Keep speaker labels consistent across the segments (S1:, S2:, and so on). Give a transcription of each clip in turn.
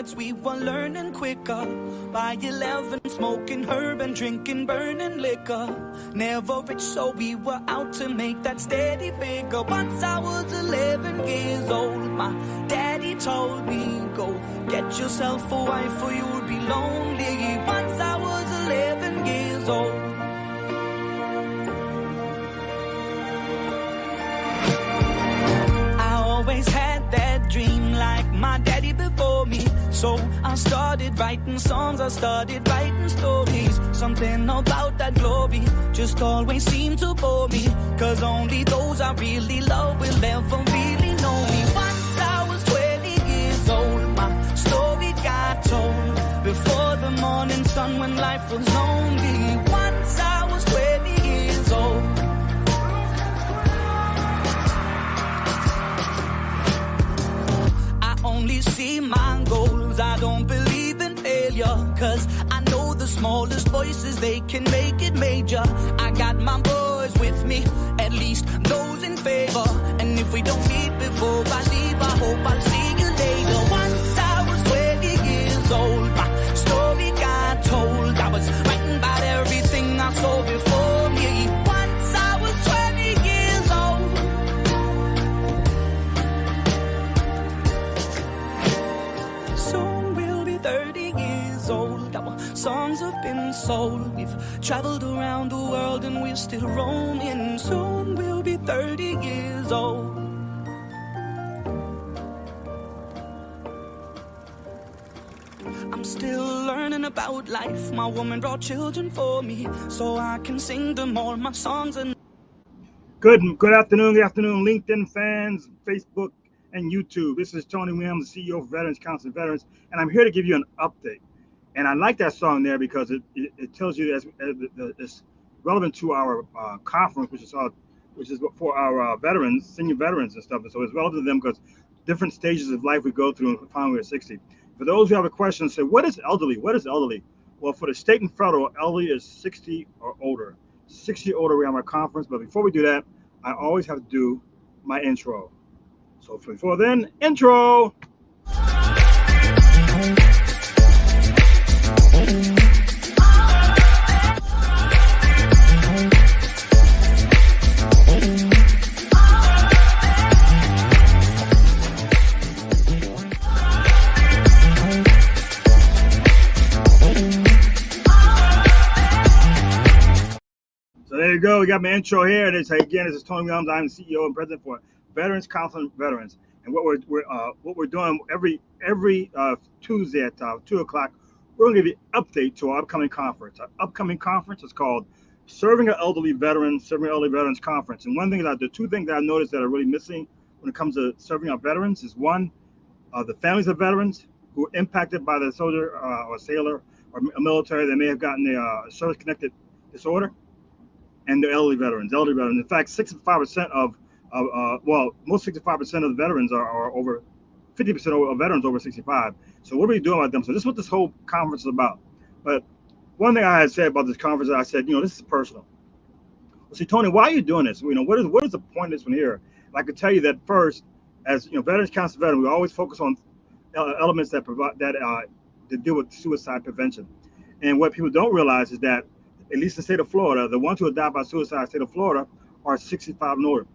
S1: cigarettes, we were learning quicker. By 11, smoking herb and drinking burning liquor. Never rich, so we were out to make that steady figure. Once I was 11 years old, my daddy told me, go get yourself a wife or you'll be lonely. Once I was 11 years old. Always had that dream like my daddy before me. So I started writing songs, I started writing stories. Something about that glory just always seemed to bore me. Cause only those I really love will ever really know me. Once I was 20 years old, my story got told. Before the morning sun when life was lonely. Once I was 20 years old. Only see my goals, I don't believe in failure. Cause I know the smallest voices, they can make it major. I got my boys with me, at least those in favor. And if we don't meet before I leave, I hope I'll see you later. Once I was 20 years old, my story got told. I was writing about everything I saw before me. Once I was 20 years old. Soon we'll be 30 years old. Our songs have been sold. We've traveled around the world and we're still roaming. Soon we'll be 30 years old. I'm still learning about life. My woman brought children for me, so I can sing them all my songs. And
S2: Good afternoon, LinkedIn fans, Facebook, and YouTube. This is Tony Williams, the CEO of Veterans Council of Veterans, and I'm here to give you an update. And I like that song there because it tells you that it's relevant to our conference, which is for our veterans, senior veterans and stuff. And so it's relevant to them because different stages of life we go through and finally we're 60. For those who have a question, say, what is elderly? What is elderly? Well, for the state and federal, elderly is 60 or older. 60 or older, we have our conference. But before we do that, I always have to do my intro. So before then, intro. So there you go. We got my intro here. This is Tony Williams. I'm the CEO and president for Veterans Council of Veterans. And what we're doing every Tuesday at 2 o'clock, we're going to give you an update to our upcoming conference. Our upcoming conference is called Serving Elderly Veterans Conference. And the two things that I noticed that are really missing when it comes to serving our veterans is one, the families of veterans who are impacted by the soldier or sailor or military that may have gotten a service-connected disorder, and the elderly veterans. In fact, 65% of most 65% of the veterans are over 50% of veterans over 65. So what are we doing about them? So this is what this whole conference is about. But one thing I had said about this conference, I said, this is personal. Well, see, Tony, why are you doing this? What is the point of this one here? And I could tell you that first, as Veterans Council Veterans, we always focus on elements that deal with suicide prevention. And what people don't realize is that, at least in the state of Florida, the ones who are died by suicide in the state of Florida are 65 and older.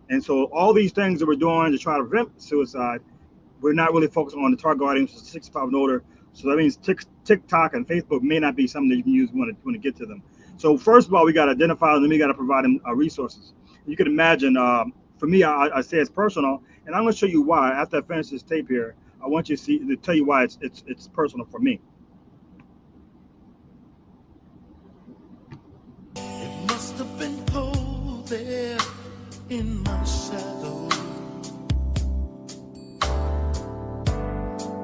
S2: And so all these things that we're doing to try to prevent suicide, we're not really focusing on the target audience, which is 65 and older. So that means TikTok and Facebook may not be something that you can use when to get to them. So first of all, we got to identify them, then we got to provide them resources. You can imagine, for me, I say it's personal, and I'm going to show you why. After I finish this tape here, I want you to tell you why it's personal for me.
S3: It must have been cold there in my shadow.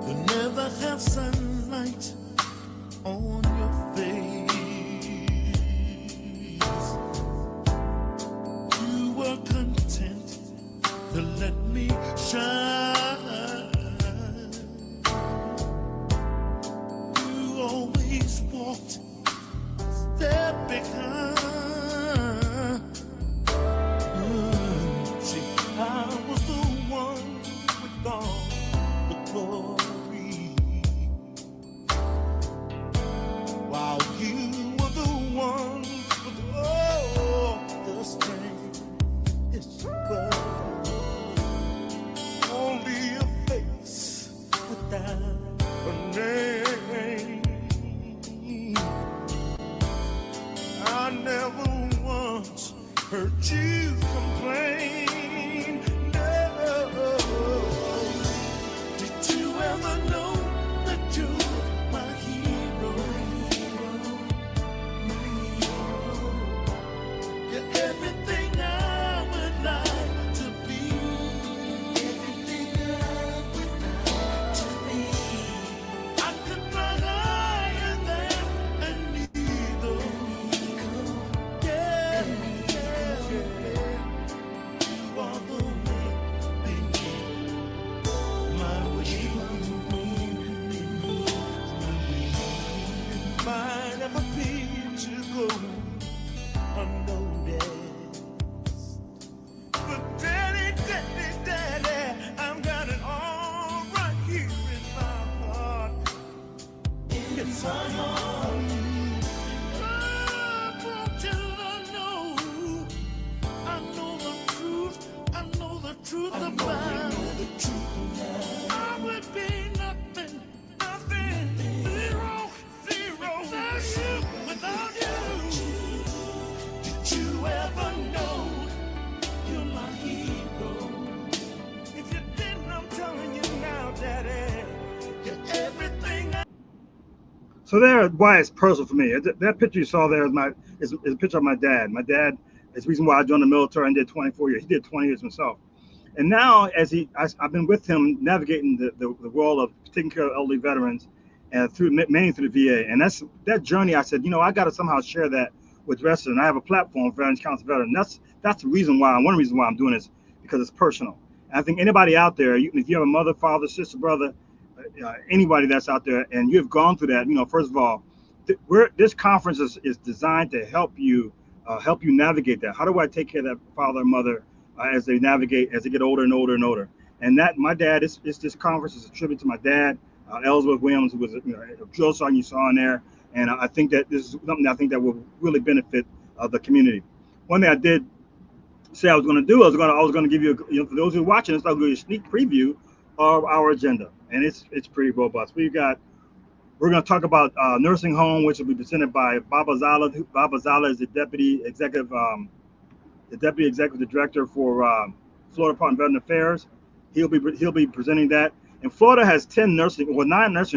S3: You never have sunlight on your face. You were content to let me shine. You always walked step behind. See, I was the one with all the glory. a name. I never once heard you complain. No. Did you ever know that you were my hero? You're everything I would like to be. Everything I would like to be. I could fly higher than an eagle. Yeah, yeah, yeah. You are the wind beneath my wings. Might never be to go unnoticed. But daddy, daddy, daddy, I've got it all right here in my heart. Yes, I know. I want you to know. I know the truth. I know the truth about it. I would be nothing, nothing, zero, zero, without you, without you. Did you ever know you're my hero? If you didn't, I'm telling you now, Daddy, you're everything.
S2: So there, why it's personal for me. That picture you saw there is a picture of my dad. My dad is the reason why I joined the military and did 24 years. He did 20 years himself. And now, I've been with him navigating the world of taking care of elderly veterans, and mainly through the VA. And that journey. I said, I got to somehow share that with the rest of them. And I have a platform, Veterans Council Veteran. That's the reason why. One reason why I'm doing this, because it's personal. And I think anybody out there, if you have a mother, father, sister, brother, anybody that's out there, and you've gone through that, first of all, this conference is designed to help you navigate that. How do I take care of that father and mother as they navigate, as they get older and older and older? And that my dad, this conference is a tribute to my dad, Ellsworth Williams, who was a drill sergeant you saw in there. And I think that this is something I think that will really benefit the community. One thing I did say I was going to do, I was going to give you, for those who are watching this, I'll give you a sneak preview of our agenda, and it's pretty robust. We're going to talk about nursing home, which will be presented by Baba Zala. Baba Zala is the deputy executive director for Florida Department of Veteran Affairs. He'll be presenting that. And Florida has 9 nursing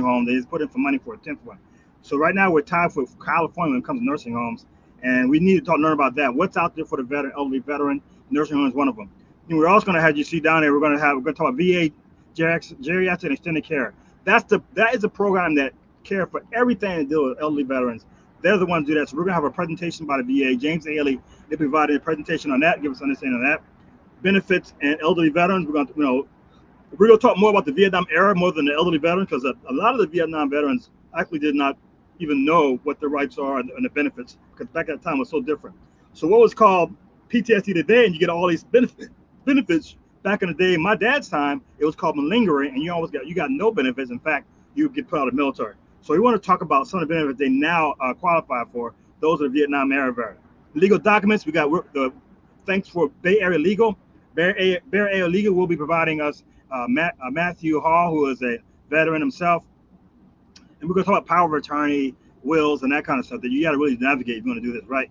S2: homes. They just put in for money for a 10th one. So right now we're tied for California when it comes to nursing homes, and we need to learn about that. What's out there for the elderly veteran? Nursing home is one of them. And we're also going to have you see down there. We're going to talk about VA, geriatric and extended care. That is a program that care for everything to do with elderly veterans. They're the ones who do that. So we're going to have a presentation by the VA. James Ailey, they provided a presentation on that, give us an understanding of that. Benefits and elderly veterans. We're going to talk more about the Vietnam era more than the elderly veterans, because a lot of the Vietnam veterans actually did not even know what their rights are and the benefits, because back at that time was so different. So what was called PTSD today, and you get all these benefits. Back in the day, in my dad's time, it was called malingering, and you got no benefits. In fact, you would get put out of the military. So we want to talk about some of the benefits they now qualify for. Those are the Vietnam era veterans. Legal documents, we got thanks for Bay Area Legal. Bay Area Legal will be providing us Matthew Hall, who is a veteran himself. And we're going to talk about power of attorney, wills, and that kind of stuff that you got to really navigate if you want to do this right.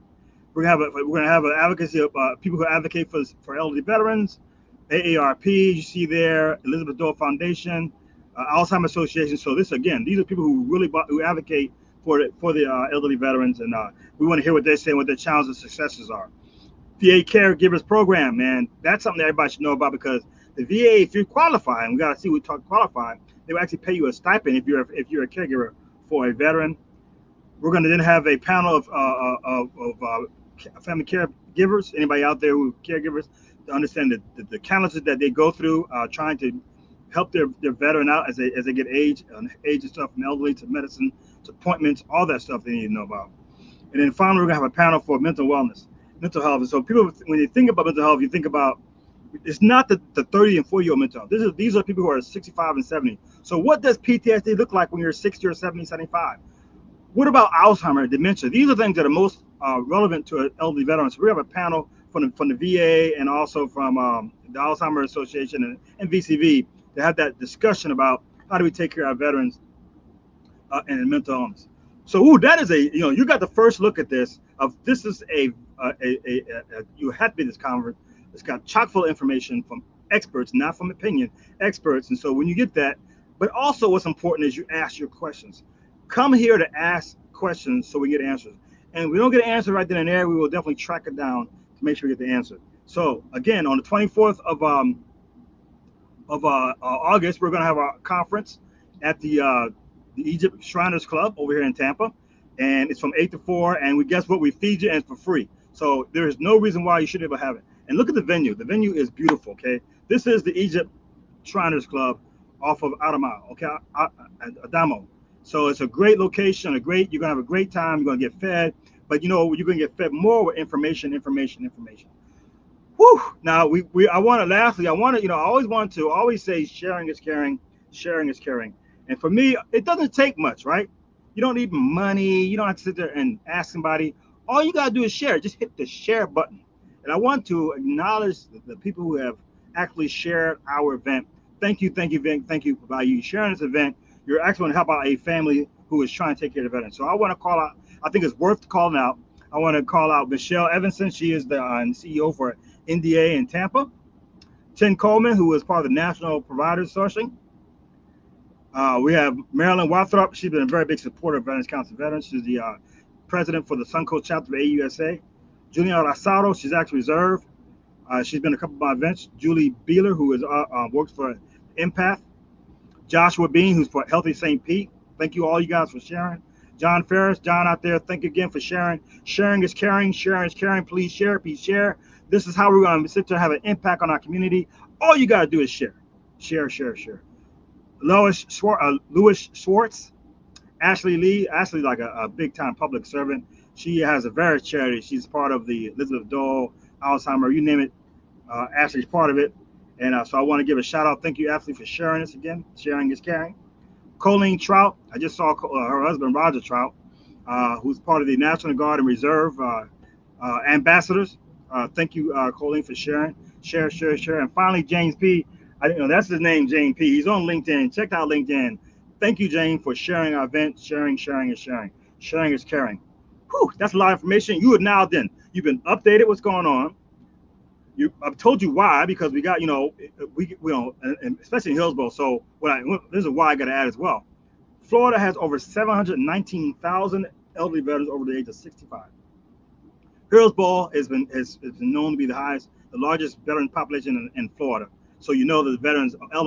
S2: We're going to have an advocacy of people who advocate for elderly veterans. AARP, you see there, Elizabeth Dole Foundation, Alzheimer's Association. So these are people who advocate for the elderly veterans, and we want to hear what they're saying, what their challenges and successes are. VA Caregivers Program, man, that's something that everybody should know about, because the VA, if you qualify, and we got to see we talk qualify, they will actually pay you a stipend if you're a caregiver for a veteran. We're going to then have a panel of family caregivers, anybody out there who are caregivers, to understand the challenges that they go through trying to help their veteran out as they get age and stuff, from elderly to medicine to appointments, all that stuff they need to know about. And then finally, we're going to have a panel for mental health. And so people, when you think about mental health, you think about, it's not the 30 and 40-year-old mental health. These are people who are 65 and 70. So what does PTSD look like when you're 60 or 70, 75? What about Alzheimer's, dementia? These are things that are most relevant to elderly veterans. So we have a panel from the VA and also from the Alzheimer's Association and VCV to have that discussion about how do we take care of our veterans and mental illness. So, that is you got the first look at this. This is you have to be this conference. It's got chock full of information from experts, not from opinion, experts. And so when you get that, but also what's important is you ask your questions. Come here to ask questions so we get answers. And if we don't get an answer right then and there, we will definitely track it down to make sure we get the answer. So again, on the 24th of August, we're going to have our conference at the Egypt Shriners Club over here in Tampa, and it's from 8 to 4. And guess what? We feed you and it's for free. So there is no reason why you should ever have it. And look at the venue. The venue is beautiful. Okay, this is the Egypt Shriners Club off of Adama. Okay, Adamo. So it's a great location. You're gonna have a great time. You're gonna get fed, but you're gonna get fed more with information. Whew. Now I always say sharing is caring. Sharing is caring. And for me, it doesn't take much, right? You don't need money. You don't have to sit there and ask somebody. All you gotta do is share. Just hit the share button. And I want to acknowledge the people who have actually shared our event. Thank you for you sharing this event. You're actually going to help out a family who is trying to take care of the veterans. So I want to call out, I think it's worth calling out. I want to call out Michelle Evanson. She is the CEO for NDA in Tampa. Tim Coleman, who is part of the National Providers Sourcing. We have Marilyn Wathrop. She's been a very big supporter of Veterans Council Veterans. She's the president for the Suncoast chapter of AUSA. Julian Asztalos, she's actually reserved. She's been a couple of my events. Julie Beeler, who is works for Empath. Joshua Bean, who's for Healthy St. Pete. Thank you all you guys for sharing. John Ferris, John out there, thank you again for sharing. Sharing is caring. Sharing is caring. Please share. Please share. This is how we're going to sit there and have an impact on our community. All you got to do is share. Share. Louis Schwartz. Ashley Lee. Ashley, like a big-time public servant. She has a various charity. She's part of the Elizabeth Dole, Alzheimer, you name it. Ashley's part of it. And so I want to give a shout out. Thank you, Ashley, for sharing this again. Sharing is caring. Colleen Trout. I just saw her husband, Roger Trout, who's part of the National Guard and Reserve ambassadors. Thank you, Colleen, for sharing. Share. And finally, James P. I didn't know that's his name, James P. He's on LinkedIn. Check out LinkedIn. Thank you, James, for sharing our event. Sharing is sharing. Sharing is caring. Whew, that's a lot of information. You've been updated what's going on. I've told you why, because we got, and especially in Hillsborough. So this is why I got to add as well. Florida has over 719,000 elderly veterans over the age of 65. Hillsborough has been known to be the largest veteran population in Florida. So the elder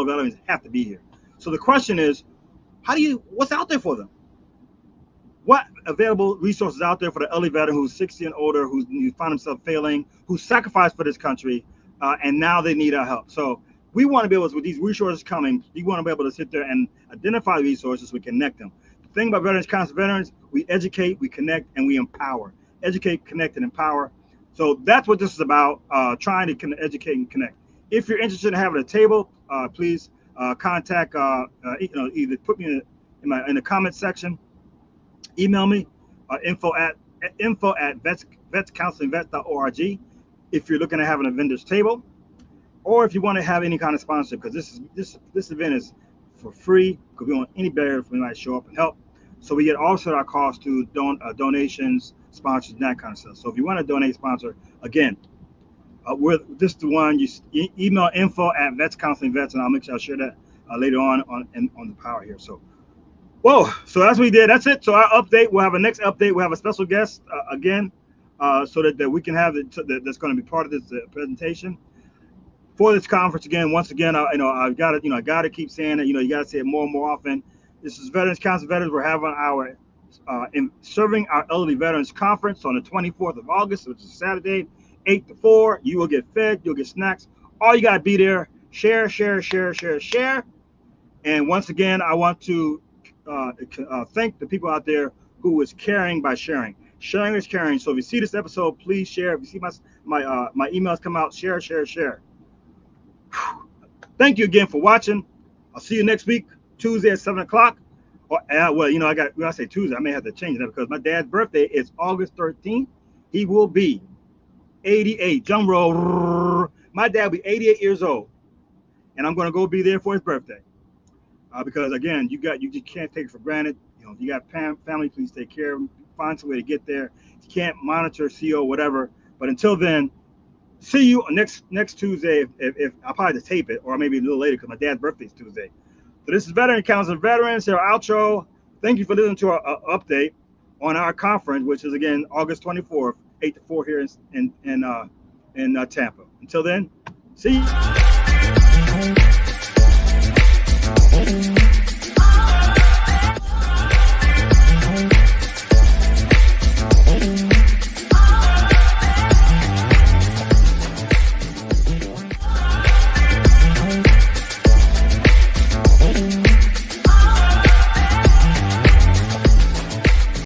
S2: veterans have to be here. So the question is, what's out there for them? What available resources out there for the elderly veteran who's 60 and older, who find himself failing, who sacrificed for this country, and now they need our help. So we want to be able to, with these resources coming, we want to be able to sit there and identify the resources, we connect them. The thing about Veterans Council Veterans, we educate, we connect, and we empower. Educate, connect, and empower. So that's what this is about, trying to educate and connect. If you're interested in having a table, please contact, either put me in the comment section, email me, info at vetscounselingvets.org if you're looking at having a vendor's table, or if you want to have any kind of sponsorship, because this event is for free, because we don't want any barrier for anybody to show up and help. So we get offset our costs to donations, sponsors, and that kind of stuff. So if you want to donate, sponsor, again, this is the one. You email info at vetscounselingvets, and I'll make sure I share that later on the power here. So. Whoa, so that's what we did. That's it. So our update, we'll have a next update. We'll have a special guest again, so that we can have that's going to be part of this presentation for this conference. Again, once again, I got to keep saying that, you got to say it more and more often. This is Veterans Council Veterans. We're having our serving our elderly veterans conference on the 24th of August, which is Saturday, 8 to 4. You will get fed, you'll get snacks. All you got to be there. Share. And once again, I want to thank the people out there who is caring by sharing. Sharing is caring. So if you see this episode, please share. If you see my emails come out, share. Thank you again for watching. I'll see you next week, Tuesday at 7 o'clock. When I say Tuesday, I may have to change that because my dad's birthday is August 13th. He will be 88. Drum roll. My dad will be 88 years old, and I'm going to go be there for his birthday. Because again, you just can't take it for granted. You know, if you got family, please take care of them. Find some way to get there. If you can't monitor, CO, whatever. But until then, see you next Tuesday. If I'll probably tape it, or maybe a little later because my dad's birthday is Tuesday. So this is Veteran Council of Veterans. Here, outro. Thank you for listening to our update on our conference, which is again August 24th, 8 to 4 here in Tampa. Until then, see you.